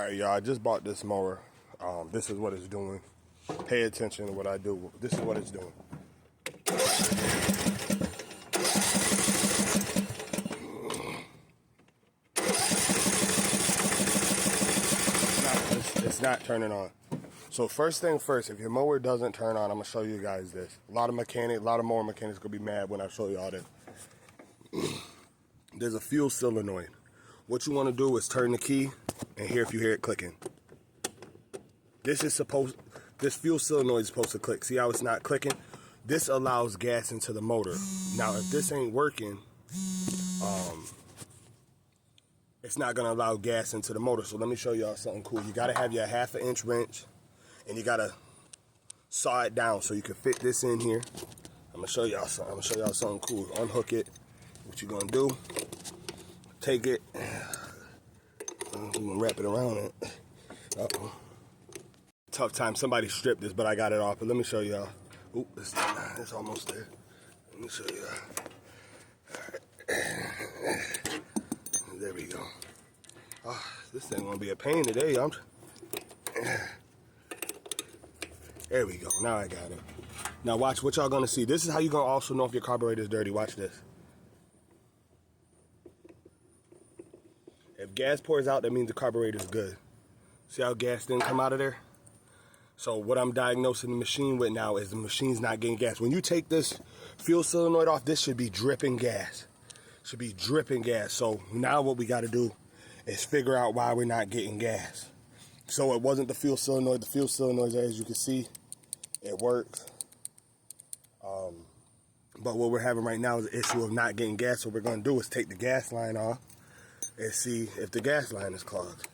Alright, y'all, I just bought this mower. This is what it's doing. Pay attention to what I do. This is what it's doing. It's not turning on. So first thing first, if your mower doesn't turn on, I'm going to show you guys this. A lot of mower mechanics going to be mad when I show you all this. There's a fuel solenoid. What you want to do is turn the key and hear if you hear it clicking. This fuel solenoid is supposed to click. See how it's not clicking? This allows gas into the motor. Now, if this ain't working, it's not going to allow gas into the motor. So let me show y'all something cool. You got to have your 1/2 inch wrench, and you got to saw it down so you can fit this in here. I'm going to show y'all something. I'm going to show y'all something cool. Unhook it. What you're going to do, take it. I'm going to wrap it around it. Uh-oh. Tough time. Somebody stripped this, but I got it off. But let me show y'all. Oop, it's almost there. Let me show y'all. Alright. There we go. Oh, this thing gonna be a pain today. There we go. Now I got it. Now watch what y'all gonna see. This is how you gonna also know if your carburetor is dirty. Watch this. If gas pours out, that means the carburetor is good. See how gas didn't come out of there? So what I'm diagnosing the machine with now is the machine's not getting gas. When you take this fuel solenoid off, this should be dripping gas. Should be dripping gas. So now what we got to do is figure out why we're not getting gas. So it wasn't the fuel solenoid. The fuel solenoid, as you can see, it works. But what we're having right now is the issue of not getting gas. So what we're going to do is take the gas line off and see if the gas line is clogged.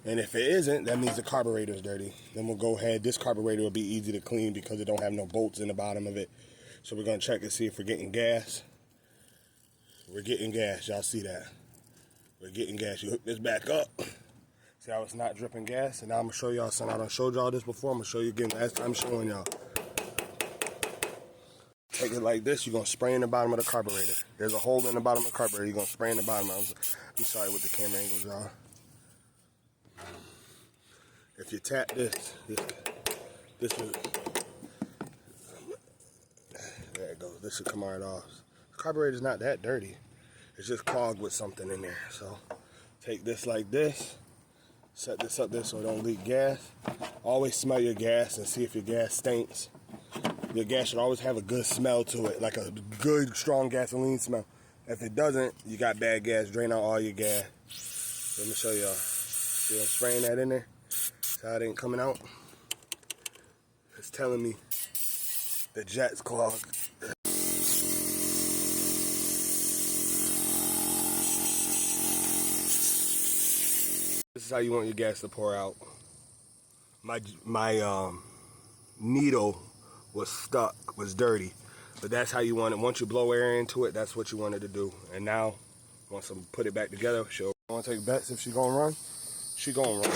And if it isn't, that means the carburetor is dirty. Then we'll go ahead. This carburetor will be easy to clean because it don't have no bolts in the bottom of it. So we're going to check and see if we're getting gas. We're getting gas. Y'all see that? We're getting gas. You hook this back up. See how it's not dripping gas? And now I'm going to show y'all something. I done showed y'all this before. I'm going to show you again. Last time I'm showing y'all. Take it like this. You're going to spray in the bottom of the carburetor. There's a hole in the bottom of the carburetor. You're going to spray in the bottom of it. I'm sorry with the camera angles, y'all. If you tap this is, there it goes. This should come right off. The carburetor's not that dirty. It's just clogged with something in there. So take this like this. Set this up there so it don't leak gas. Always smell your gas and see if your gas stinks. Your gas should always have a good smell to it, like a good, strong gasoline smell. If it doesn't, you got bad gas. Drain out all your gas. Let me show y'all. See I'm spraying that in there? See how it ain't coming out? It's telling me the jet's clogged. This is how you want your gas to pour out. My needle was stuck, was dirty. But that's how you want it. Once you blow air into it, that's what you wanted to do. And now, once I put it back together, she'll want to take bets if she gonna run. She gonna run.